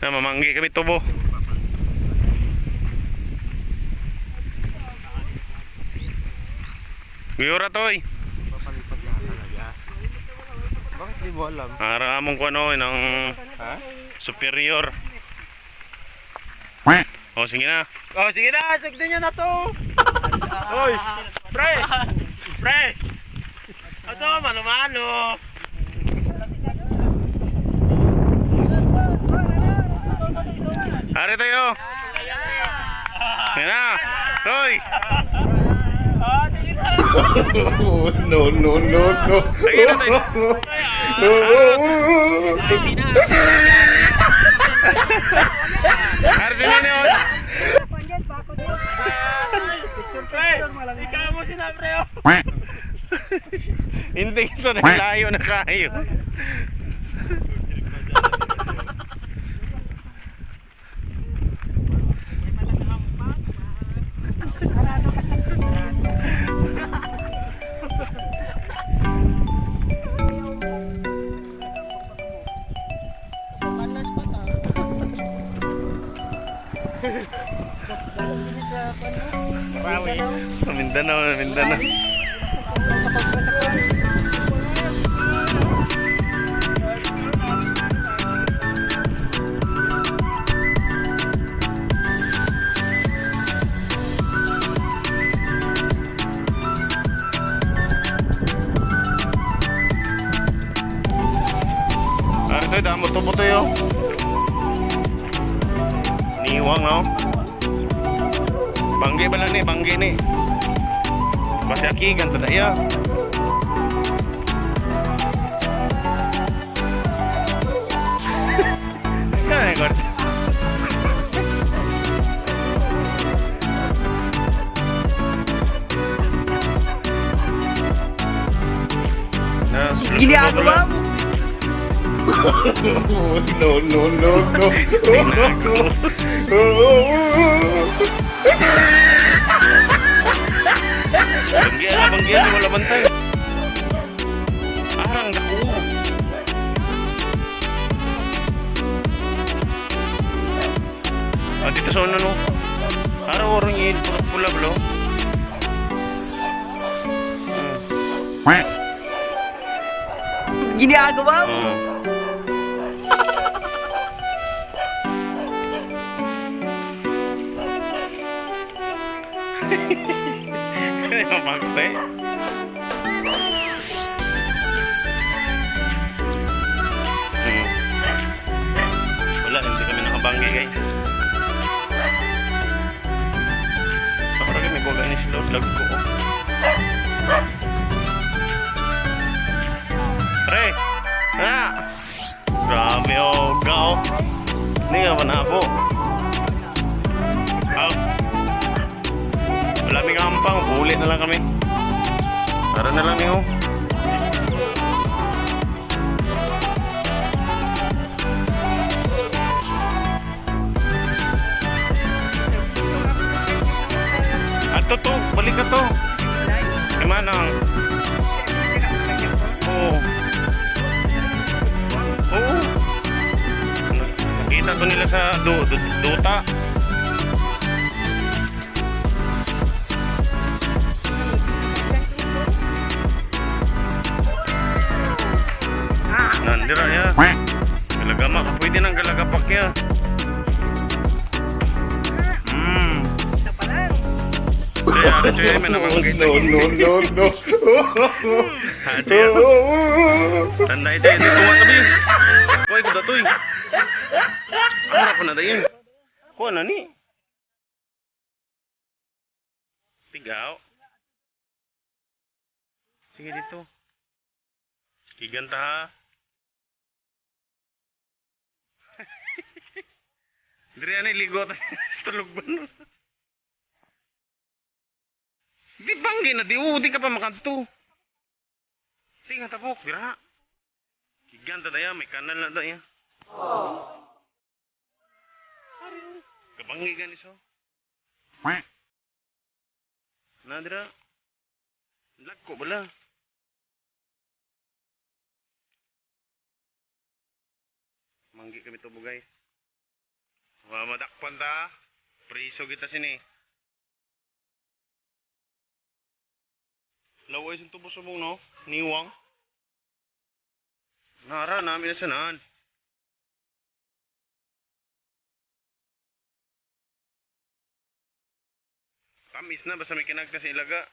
Na mamanggi kami tubo. Guyura toy. Papalipat na talaga. Bakit di mo alam? Aramong ko ano ng Ha? superior. O sige na. Oh, sige na, sugdin nyo na to. Hoy, pre! Pre! Ito, mano-mano. Ari tayo. Yan na. Toy. No, no, no, no. Lagi na tayo. Ari sila niyo. Pre! Ikaw mo sila, pre! Hindi so nalayo na kayo. Mindanao, Mindanao. Ari to, damo to buto yo. Niwang no. Bangge bala ni, bangge ni. Basi aki ganto da ya. Kaya gort. Gini ako ba? No, no, no, no. Banggian na wala bantay. Arang dako. Ah, dito sa ano no? Araw orang yun, pula bro. Gini ako ba? Maksa eh. Wala, hindi kami nakabanggi guys. Para kami boga ni si Lord Lag ko. Pre! Ha! Grabe oh, gao. Hindi nga manabo. Wala may kampang, ulit na lang kami. Tara na lang niyo. Ato to, balik ka to. Manang. Oo. Oo. Nakita ko nila sa Dota. Nandira ya. Galagama, pwede nang galagapak ya. Kaya cuy, may namang No, no, no, no. Tanda ito, hindi tuwa sabi. Kuhay ko datoy. Ano pa na dayin? Kuha na ni. Tigaw. Sige dito. Giganta ha. Diri ani ligot sa tulog ba no? Di banggi na di ka pa makanto. Tinga tapok dira. Giganta daya may kanal na daya. Kabanggi ganis so. Na dira. Lag ko bala. Manggi kami tubo guys. Madakpan ta. Priso kita sini. Laway sa tubo subong no? Niwang. Nara namin na sanan. Tamis na basta may kinagka sa ilaga.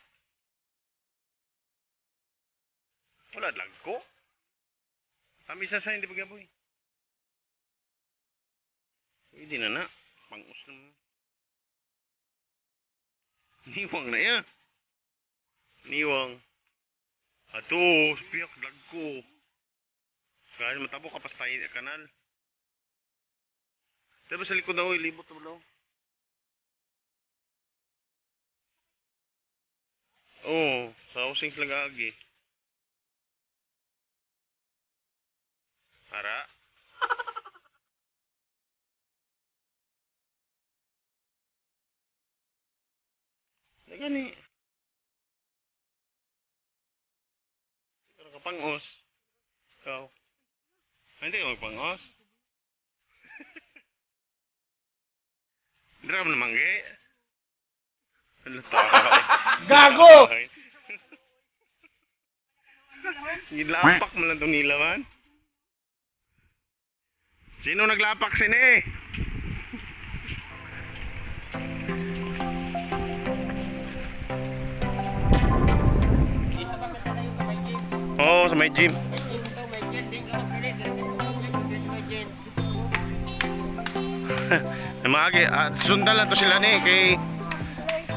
Wala lagko. Tamis na sa hindi bagyaboy. Pwede na na. Pangus naman. Niwang na yan. Niwang. Ato, spiyak lagko. Kahit matabo ka pas tayo kanal. Diba sa likod daw, ilibot na daw. Oo, sa housing talaga agi. Para. Gani. Pero kapangos. Ikaw. Hindi ka magpangos. Hindi ka namanggi. Ano tayo? Gago! Gilapak mo lang itong nila man. Sino naglapak sini? Dito kami sa layo sa may gym. Oo, sa may gym. May gym to, may gym. Di ka lang pili. Dito may gym. Namagi, sundan lang to sila ni kay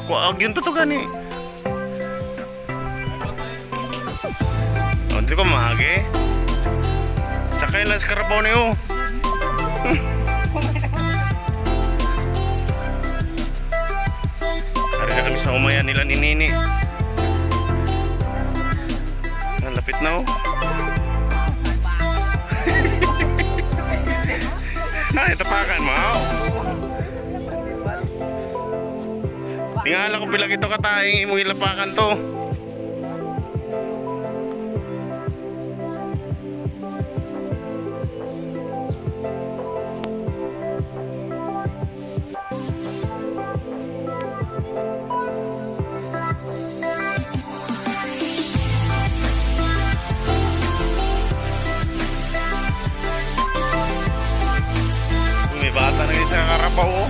kuag yun tutugan ni. Oh, hindi ko mahagi. Sakay lang sa karabaw niyo. Hari na kami sa umayan nila ni Nini. Lapit na oh. Ay, tapakan mo. Tingala ko pila ito kataing imong ilapakan to. May bata na rin sa karapaw oh.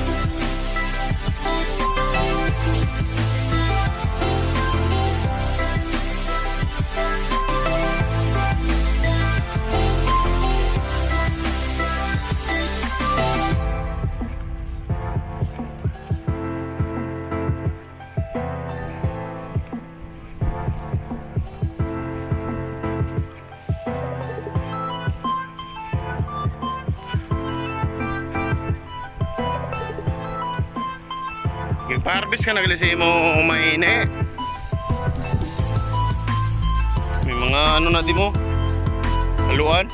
Nagpa-harvest ka naglisi mo umaine. May mga ano na di mo? Haluan.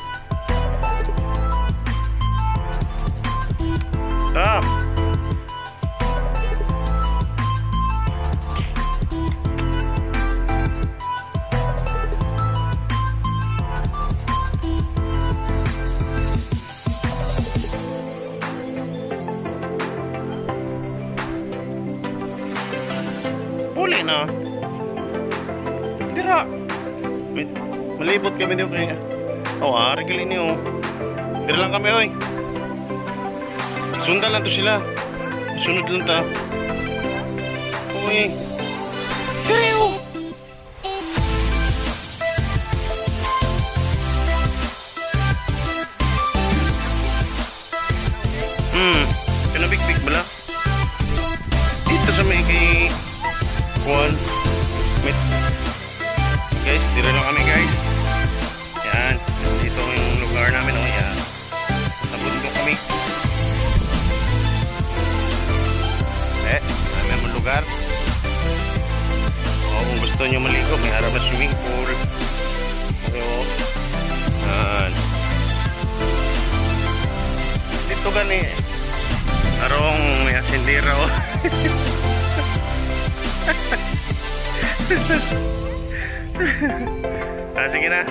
Tap. Uli na. Tira. Malibot kami dito kaya. Oh, ari kali niyo. Tira lang kami oy. Sundan lang to sila. Sunod lang ta. Uy. Tira. Pinabig-big bala. Dito sa may kay Juan. Guys, dito lang kami guys. Yan. Dito yung lugar namin. Oh, yan. Sa bundok kami. Namin ang lugar. Kung gusto nyo maligo, may harap na swimming pool. Yan. Dito gani. Arong may asindira oh. Sige na.